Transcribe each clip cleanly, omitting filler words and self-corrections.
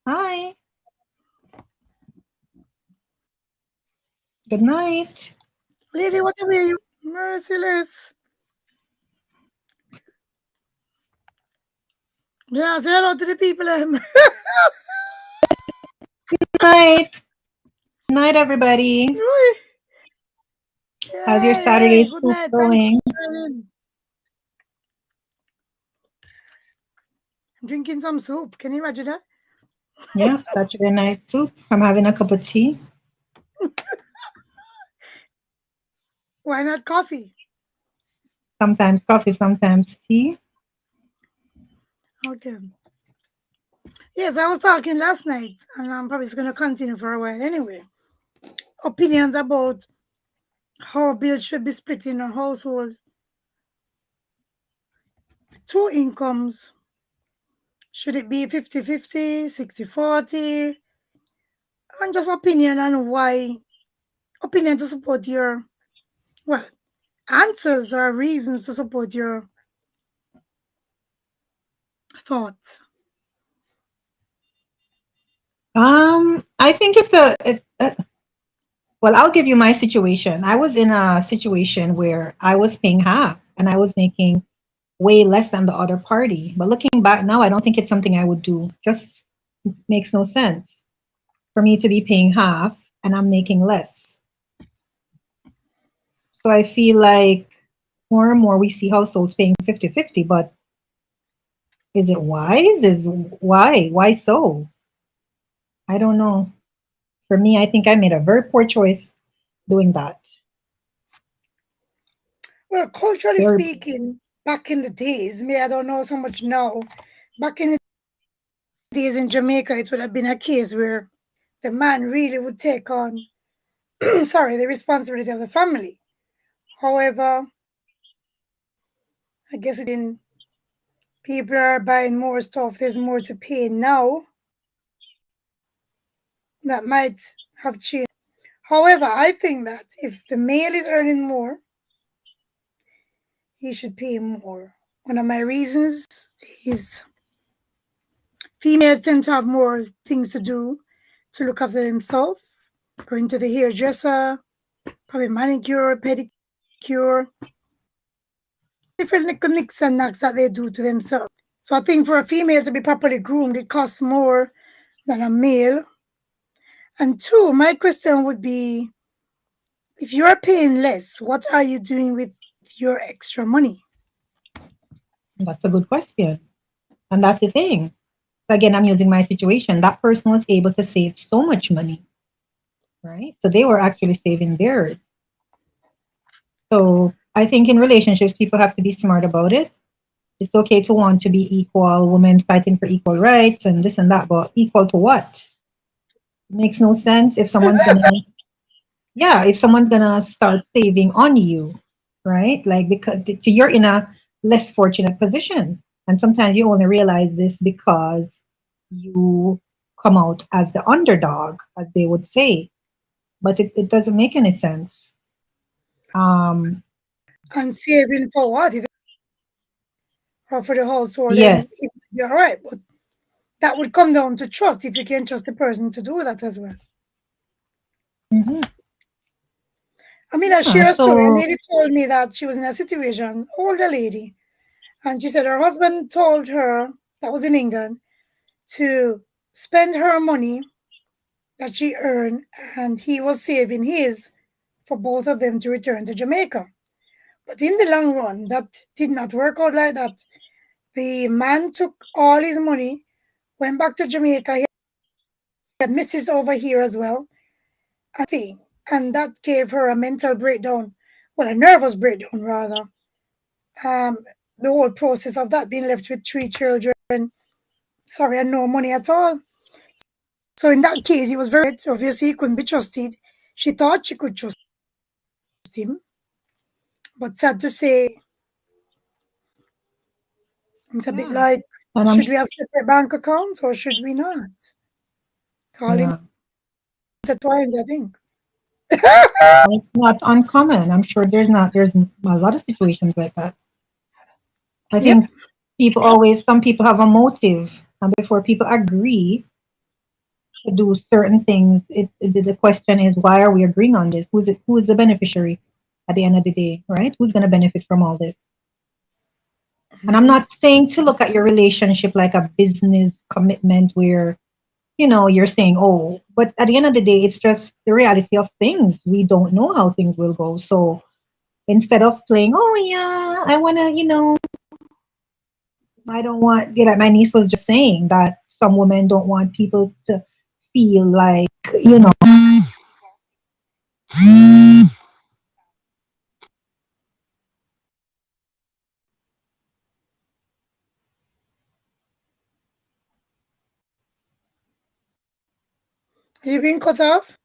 Hi. Good night. Lady, what are you? Merciless. Yeah, say hello to the people. Night. Night, everybody. Oi. How's your Yay, Saturday yay. Good soup night. Thanks going? for joining. I'm drinking some soup. Can you imagine that? Yeah, Saturday night soup. I'm having a cup of tea. Why not coffee? Sometimes coffee, sometimes tea. Okay. Yes, I was talking last night, and I'm probably going to continue for a while anyway. Opinions about how bills should be split in a household. Two incomes. Should it be 50-50, 60-40? And just opinion on why. Opinion to support your, well, answers or reasons to support your thoughts. I think well, I'll give you my situation. I was in a situation where I was paying half and I was making way less than the other party. But looking back now, I don't think it's something I would do. Just makes no sense for me to be paying half and I'm making less. So I feel like more and more we see households paying 50-50, but is it wise? Why so? I don't know. For me, I think I made a very poor choice doing that. Well, culturally Very, speaking, back in the days, me, I don't know so much now. Back in the days in Jamaica, it would have been a case where the man really would take on, sorry, the responsibility of the family. However, I guess in people are buying more stuff, there's more to pay now. That might have changed. However, I think that if the male is earning more, he should pay more. One of my reasons is females tend to have more things to do to look after themselves, going to the hairdresser, probably manicure, pedicure, different little nicks and knacks that they do to themselves. So I think for a female to be properly groomed, it costs more than a male. And two, my question would be, if you're paying less, what are you doing with your extra money? that's a good question. And that's the thing. Again, I'm using my situation. That person was able to save so much money, right? So they were actually saving theirs. So I think in relationships, people have to be smart about it. It's okay to want to be equal, women fighting for equal rights and this and that, but equal to what? It makes no sense if someone's gonna, yeah, if someone's gonna start saving on you, right? Like because you're in a less fortunate position, and sometimes you only realize this because you come out as the underdog, as they would say, but it doesn't make any sense. Um, And saving for what? If or for the household, then yes. it would be all right. But that would come down to trust if you can trust the person to do that as well. Hmm. I mean, I Yeah. share a story. A So lady told me that she was in a situation, older lady, and she said her husband told her, that was in England, to spend her money that she earned, and he was saving his for both of them to return to Jamaica. But in the long run, that did not work out like that. The man took all his money, went back to Jamaica. He had missus over here as well, and that gave her a mental breakdown, well, a nervous breakdown rather. Um, the whole process of that, being left with three children, sorry, and no money at all. So in that case, he was very obviously he couldn't be trusted. She thought she could trust him, but sad to say, it's a bit yeah, like, and I'm should we have separate bank accounts or should we not? It's all yeah, intertwined, I think. and it's not uncommon. I'm sure there's a lot of situations like that. I Yep. think some people have a motive, and before people agree, to do certain things. The question is, why are we agreeing on this? Who's it? Who is the beneficiary at the end of the day, right? Who's going to benefit from all this? And I'm not saying to look at your relationship like a business commitment where, you're saying, oh, but at the end of the day, it's just the reality of things. We don't know how things will go. So instead of playing, oh, yeah, I want to, I don't want, like my niece was just saying that some women don't want people to feel like, you know, Are you being cut off?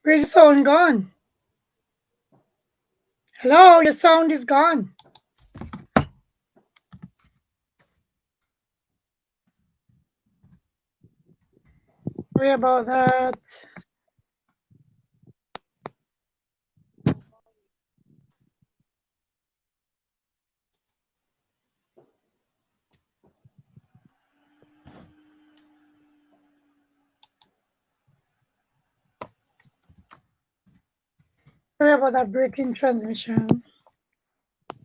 Where's the sound gone? Hello, your sound is gone. Sorry about that. Sorry about that breaking transmission. Are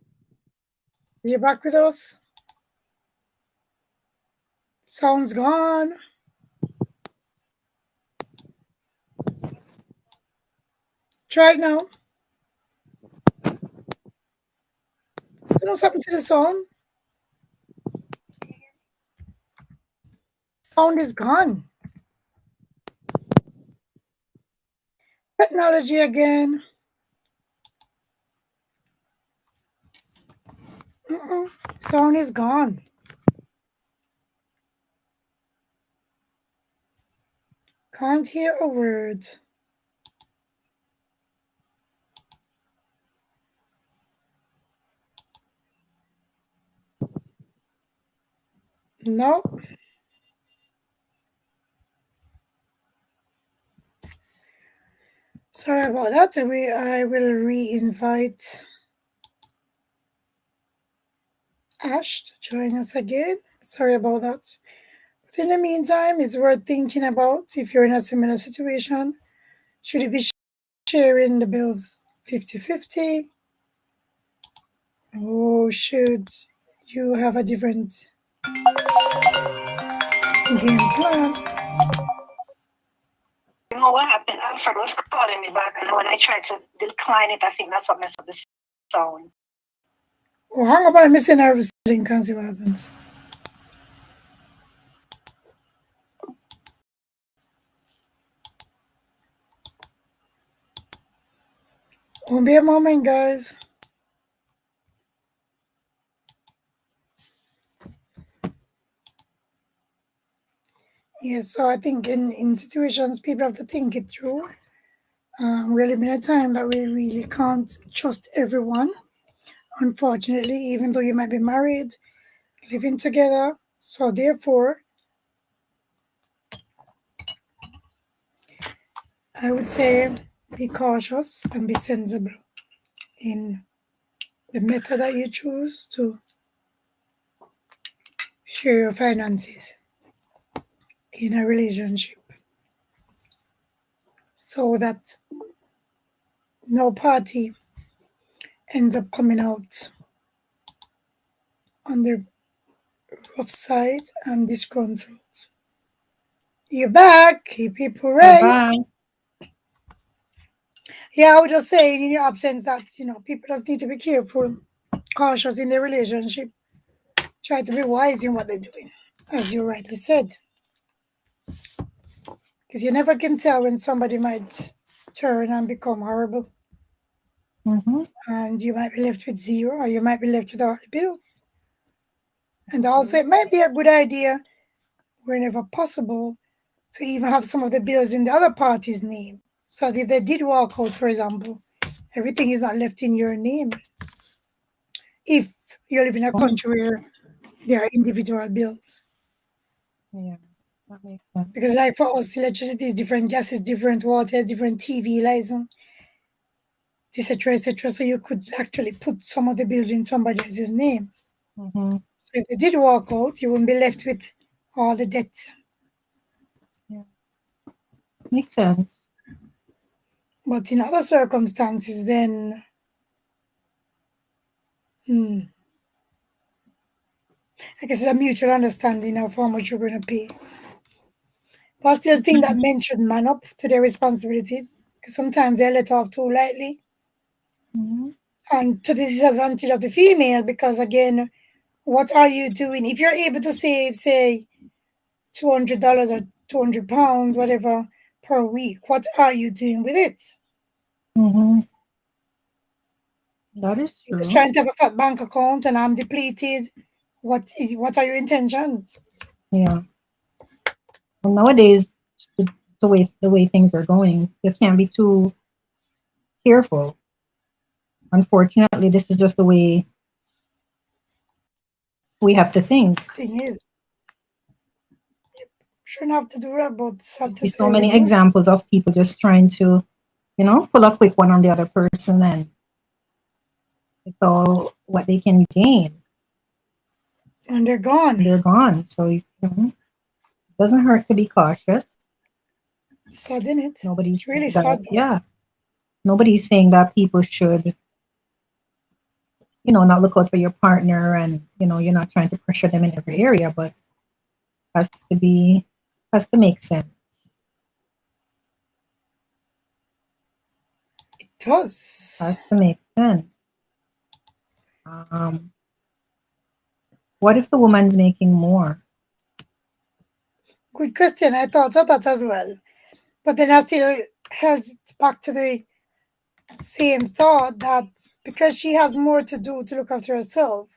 you back with us? Sound's gone. Try it now. Don't know something to the sound. Sound is gone. Technology again. Sound is gone. Can't hear a word. Nope. Sorry about that. I will re-invite Ash to join us again. Sorry about that. But in the meantime, it's worth thinking about if you're in a similar situation. Should you be sharing the bills 50-50? Or should you have a different game plan? You know what happened? Alfred was calling me back, and when I tried to decline it, I think that's what messed up the sound. Well, hang up on the scenario setting and see what happens. Won't be a moment, guys. Yes, so I think in situations people have to think it through. We're living in a time that we really can't trust everyone. Unfortunately, even though you might be married, living together. So therefore, I would say be cautious and be sensible in the method that you choose to share your finances in a relationship so that no party ends up coming out on the rough side and disgruntled. You're back, hip hip hooray. bye. Yeah, I was just saying in your absence that, people just need to be careful, cautious in their relationship. Try to be wise in what they're doing, as you rightly said. Because you never can tell when somebody might turn and become horrible. And you might be left with zero, or you might be left with all the bills. And also, it might be a good idea, whenever possible, to even have some of the bills in the other party's name. So that if they did walk out, for example, everything is not left in your name. If you live in a country where there are individual bills. Yeah, that makes sense. Because like for us, electricity is different, gas is different, water is different, TV license, etc., etc. So you could actually put some of the bills in somebody else's name. So if they did walk out, you wouldn't be left with all the debt. Yeah. Makes sense. But in other circumstances, then hmm, I guess it's a mutual understanding of how much you're going to pay. But I still think that men should man up to their responsibility because sometimes they're let off too lightly Hmm. and to the disadvantage of the female because, again, what are you doing? If you're able to save, say, $200 or £200, whatever, per week, what are you doing with it? Hmm. That is You're just true. trying to have a fat bank account and I'm depleted. What are your intentions? Yeah. Well, nowadays, the way things are going, you can't be too careful. Unfortunately, this is just the way we have to think. Thing is, shouldn't have to do that, but You sad to see so say we many do. examples of people just trying to, pull a quick one on the other person, and it's all what they can gain. And they're gone. They're gone. So it doesn't hurt to be cautious. Sad, isn't it? Nobody's It's really saying that. sad though. Yeah, nobody's saying that people should, not look out for your partner, and you're not trying to pressure them in every area, but has to be has to make sense. It does. Has to make sense. Um, what if the woman's making more? Good question. I thought of that as well. But then I still held back to the same thought that because she has more to do to look after herself,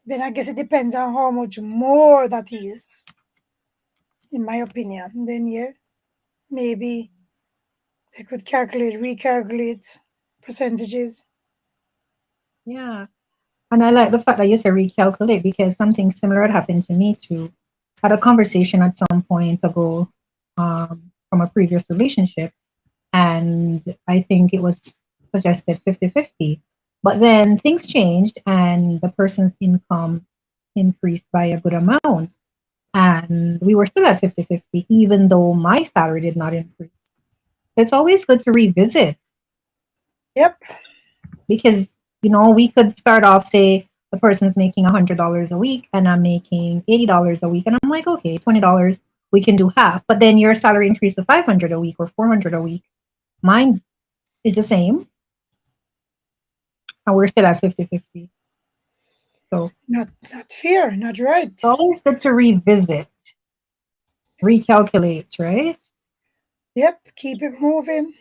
then I guess it depends on how much more that is, in my opinion. Then, yeah, maybe they could recalculate percentages. Yeah. And I like the fact that you said recalculate, because something similar had happened to me too. Had a conversation at some point ago, from a previous relationship, and I think it was suggested 50-50. But then things changed and the person's income increased by a good amount. And we were still at 50-50, even though my salary did not increase. It's always good to revisit, Yep. because we could start off, say the person's making $100 a week and I'm making $80 a week, and I'm like, okay, $20, we can do half. But then your salary increased to 500 a week or 400 a week, mine is the same, and we're still at 50-50. So Not fair, not right. it's always good to revisit, recalculate, right? Yep. Keep it moving.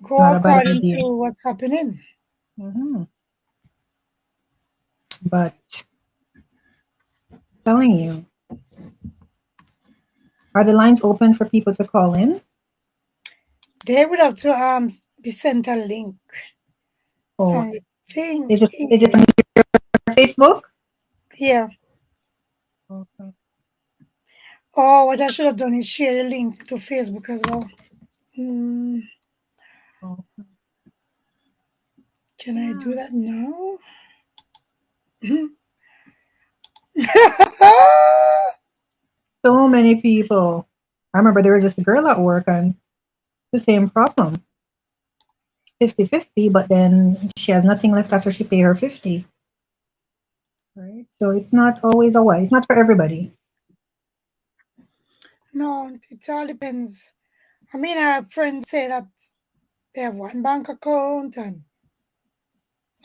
Go Not a bad according idea. to what's happening. Hmm. But telling you, are the lines open for people to call in? They would have to be sent a link. Or And the thing is it is, on Facebook? yeah. Okay. Oh, what I should have done is share the link to Facebook as well. Hmm, Okay. can I do Yeah. that now? So many people. I remember there was just a girl at work, and the same problem. 50-50, but then she has nothing left after she pay her 50. Right? So it's not always a wise. It's not for everybody. No, it all depends. I mean, I have friends say that they have one bank account and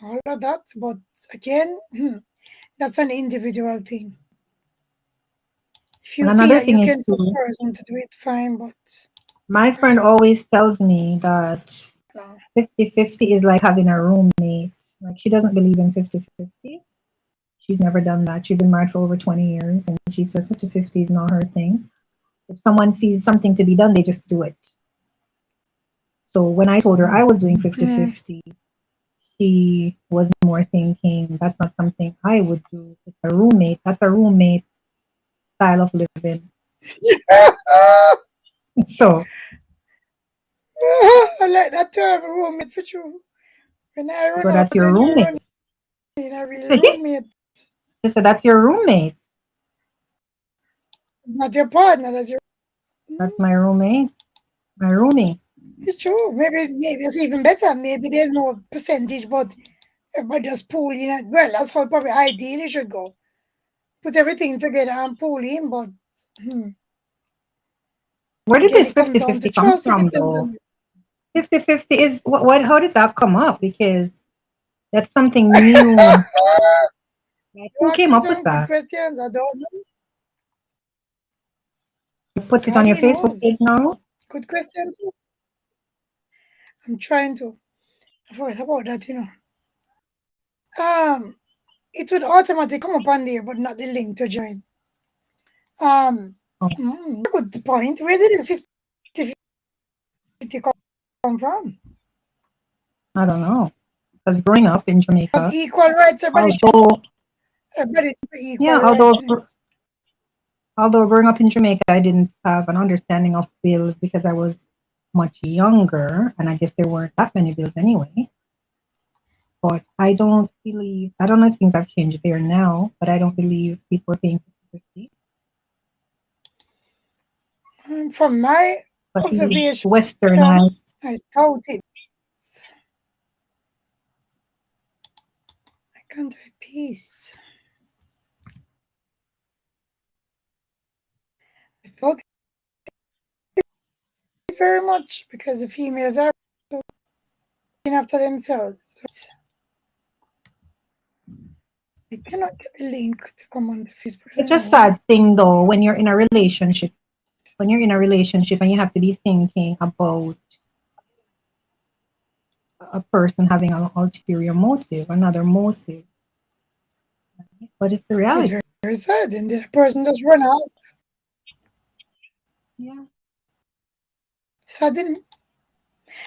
all of that, but again, that's an individual thing. If And you feel another that you thing is can do a too, person to do it, fine, but my I friend don't always tells me that know. 50-50 is like having a roommate. Like, she doesn't believe in 50-50. She's never done that. She's been married for over 20 years, and she said 50-50 is not her thing. If someone sees something to be done, they just do it. So when I told her I was doing Hmm. 50-50, she was more thinking that's not something I would do. It's a roommate. That's a roommate style of living. So, I like that term, roommate for you. When I run so out, that's your then you roommate. run in a real She roommate. said that's your roommate. Not your partner, that's your. That's my roommate. My roomie. It's true. Maybe it's even better. Maybe there's no percentage, but everybody just pool in. Well, that's how probably ideally should go. Put everything together and pool in, but Where did again, this it comes down to 50-50 come trust. It from depends though? on 50-50 is what how did that come up? Because that's something new. Like, who you came asking up with some good that? questions. I don't know. You put it on God, your he Facebook knows. page now? Good question too. I'm trying to. I forgot about that, it would automatically come up on there, but not the link to join. Oh, Good point. Where did this 50 come from? I don't know. Because growing up in Because Jamaica, equal rights, although everybody should be equal yeah, rights in it. although growing up in Jamaica, I didn't have an understanding of bills because I was much younger, and I guess there weren't that many bills anyway. But I don't know if things have changed there now, but I don't believe people are paying 50-50. From my But we observation, westernized. I thought it. I can't I paste. I thought it very much because the females are looking after themselves. I cannot get the link to come on the Facebook. I It's don't know a why. sad thing though when you're in a relationship. When you're in a relationship and you have to be thinking about a person having an ulterior motive, another motive. But it's the It is reality. very, very sad, and the person just run out. Yeah. Suddenly,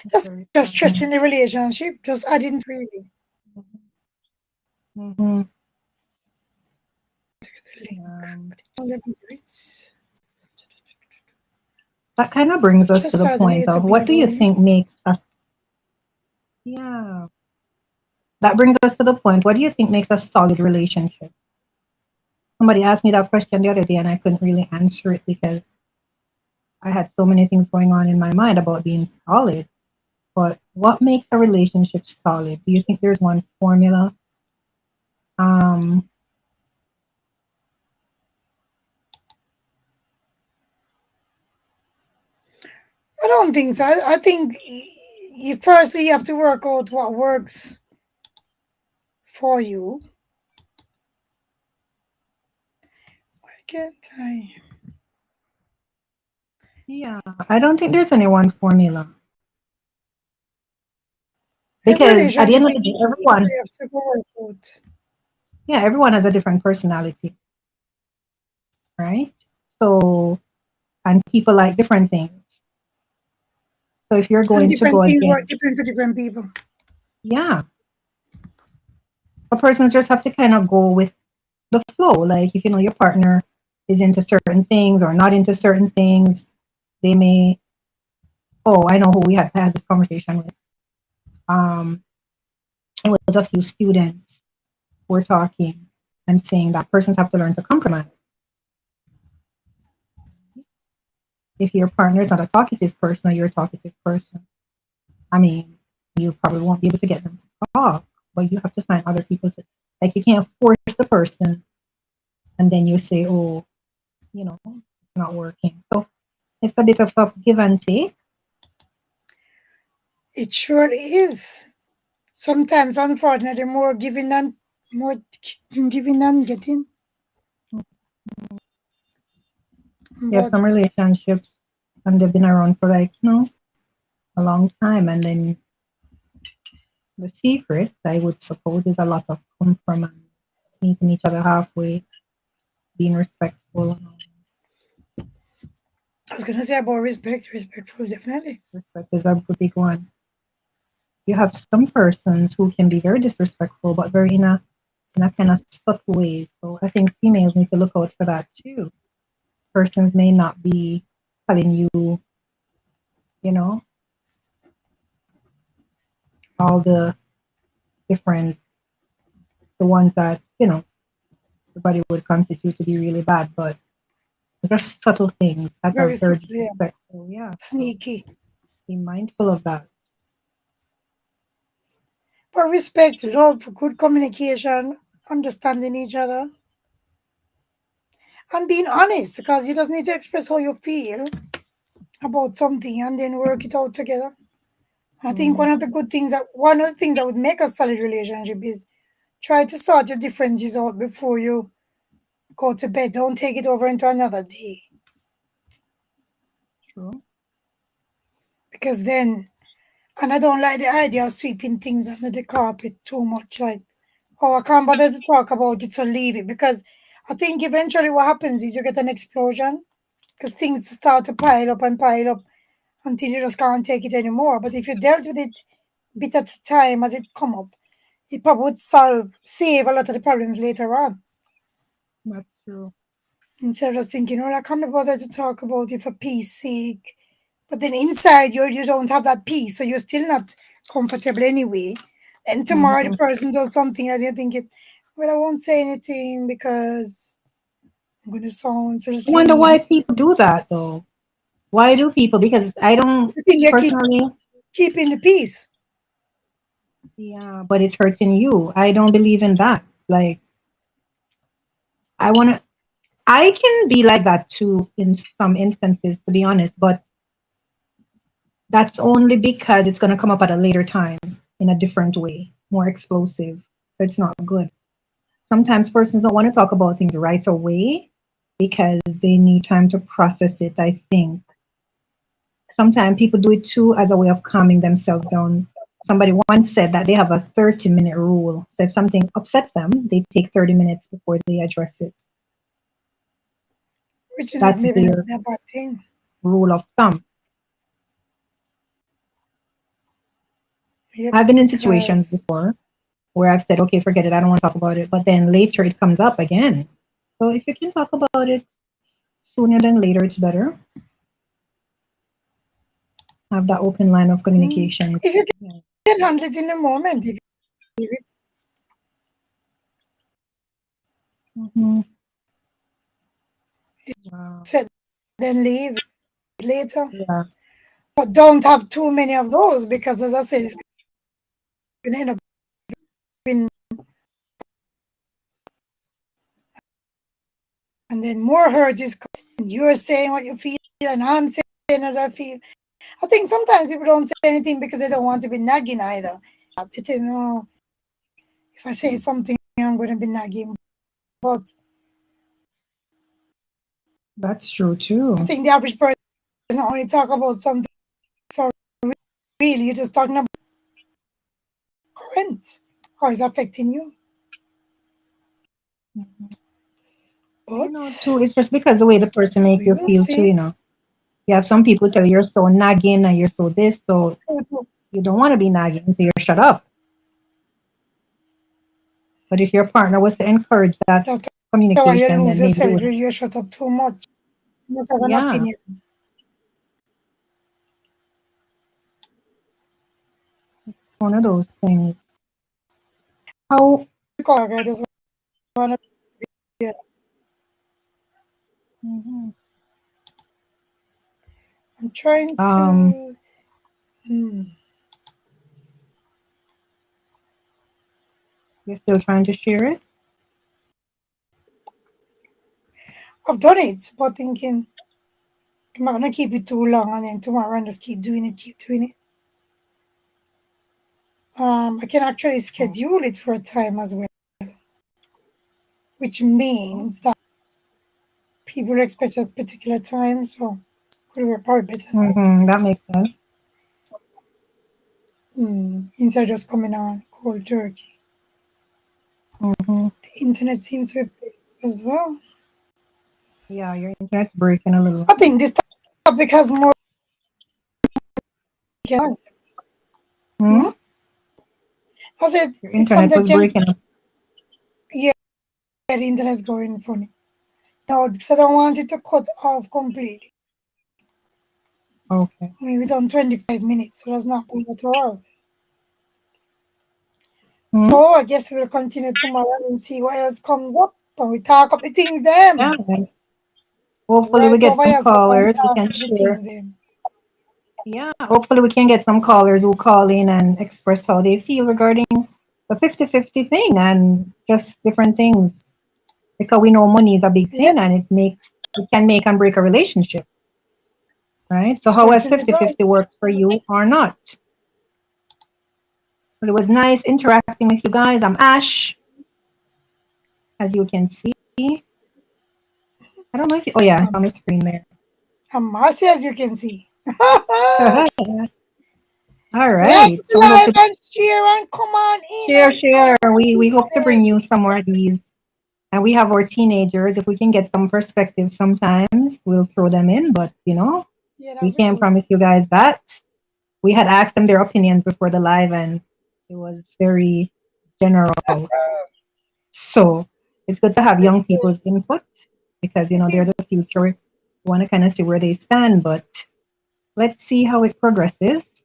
It's just very just sad. stress in the relationship, just adding really Mm-hmm. to the link. That kind of brings us to Just the sad way point to of be what do you though. think makes us, yeah. That brings us to the point. What do you think makes a solid relationship? Somebody asked me that question the other day and I couldn't really answer it because I had so many things going on in my mind about being solid. But what makes a relationship solid? Do you think there's one formula? Um, I don't think so. I think you firstly have to work out what works for you. Why can't I? yeah, I don't think there's any one formula Every because at the relationship end of the is day, unique. You have to work out. everyone has a different personality, right? So, and people like different things. So if you're And going to go different things work against, different for different people. yeah, a person just have to kind of go with the flow. Like if you know your partner is into certain things or not into certain things, they may. Oh, I know who we had this conversation with. Um, it was a few students were talking and saying that persons have to learn to compromise. If your partner is not a talkative person or you're a talkative person, I mean, you probably won't be able to get them to talk, but you have to find other people to, like, you can't force the person and then you say, oh, it's not working. So it's a bit of a give and take. It surely is. Sometimes, unfortunately, more giving than getting. You have But some relationships and they've been around for like, a long time. And then the secret, I would suppose, is a lot of compromise, meeting each other halfway, being respectful. I was gonna say about respect, respectful, definitely. Respect is a big one. You have some persons who can be very disrespectful, but very in a kind of subtle ways. So I think females need to look out for that too. Persons may not be telling you, you know, all the different, the ones that, everybody would constitute to be really bad, but Those are subtle things that are Very very subtle, yeah. disrespectful. Yeah. So Sneaky. be mindful of that. But respect, love, good communication, understanding each other, and being honest because you just need to express how you feel about something and then work it out together. I think Mhm. one of the things that would make a solid relationship is try to sort your differences out before you go to bed. Don't take it over into another day. True. Because then, and I don't like the idea of sweeping things under the carpet too much. Like, oh, I can't bother to talk about it, so leave it. Because I think eventually what happens is you get an explosion because things start to pile up until you just can't take it anymore. But if you dealt with it bit at a time as it come up, it probably would save a lot of the problems later on. That's true. Instead of just thinking, well, I can't be bothered to talk about it for peace sake. But then inside you don't have that peace, so you're still not comfortable anyway. And tomorrow the Mhm. person does something as you're thinking, well, I won't say anything because I'm gonna sound so just I wonder leave why it. people do that though. Why do people? Because I don't You think you personally. keeping the peace. Yeah, but it's hurting you. I don't believe in that. Like I want to. I can be like that too in some instances, to be honest. But that's only because it's going to come up at a later time in a different way, more explosive. So it's not good. Sometimes persons don't want to talk about things right away because they need time to process it, I think. Sometimes people do it too as a way of calming themselves down. Somebody once said that they have a 30-minute rule. So if something upsets them, they take 30 minutes before they address it. Which is not That's maybe not their a bad thing. rule of thumb. Yep, I've been in situations because before where I've said, okay, forget it, I don't want to talk about it. But then later it comes up again. So if you can talk about it sooner than later, it's better. Have that open line of communication. if you Yeah. can handle it in a moment, if you leave Hmm. Wow. it, then leave it later. Yeah, But don't have too many of those because, as I said, it's going to end up being, and then more hurt is you're saying what you feel and I'm saying as I feel. I think sometimes people don't say anything because they don't want to be nagging either. They think, no, if I say something, I'm going to be nagging. But that's true I too. think the average person not only talk about something, so really you're just talking about current or is affecting you. Mhm. But Too, it's just because the way the person make we you will feel too, see. You have some people tell you you're so nagging and you're so this, so So you don't want to be nagging, so you're shut up. But if your partner was to encourage that that's why you communication, lose then maybe they yourself. would. You shut up too much. You must have an Yeah, opinion. one of those things. How? I just want to be. Mhm. I'm trying Um, to. Hmm. you're still trying to share it? I've done it, but thinking I'm not gonna keep it too long, and then tomorrow and just keep doing it, keep doing it. I can actually Oh, schedule it for a time as well, which oh. means that people expect a particular time, so could work probably better now. That makes sense. Instead of just coming on cold turkey. Hmm. The internet seems to be as well. Yeah, your internet's breaking a little. I think this topic has more. Hmm? Hmm? I said Your it's internet something was can. breaking up. Yeah, the internet's going funny. No, because I don't want it to cut off completely. Okay. I mean, we've done 25 minutes, so that's not bad at all. Hmm? So I guess we'll continue tomorrow and see what else comes up. And we talk up the things Yeah, them. Hopefully we Right get over some here, so on callers. We top can of the share. things them. Yeah, hopefully we can get some callers who call in and express how they feel regarding the 50-50 thing and just different things. Because we know money is a big Yeah, thing and it can make and break a relationship, right? So how has certainly 50-50 does. worked for you or not? But it was nice interacting with you guys. I'm Ash, as you can see. I don't know if you, oh yeah, it's on the screen there. And Marcy, as you can see. All Like right. So we hope live to and share and come on in and share. talk to We hope to people. bring you some more of these. And we have our teenagers. If we can get some perspective sometimes, we'll throw them in. But, Yeah, we that'd be can't good. promise you guys that. We had asked them their opinions before the live, and it was very general. So it's good to have young people's input because, It they're is. the future. We want to kind of see where they stand, but let's see how it progresses.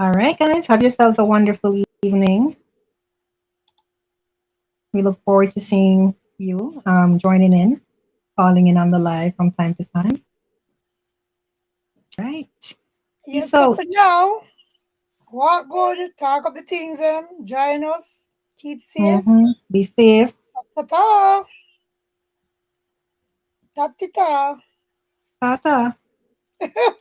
All right, guys, have yourselves a wonderful evening. We look forward to seeing you joining in, calling in on the live from time to time. Right. Yes, Peace so for out. now, walk good, talk of the things join us, keep safe. Be safe. Ta-ta. Ta-ta. Ta-ta.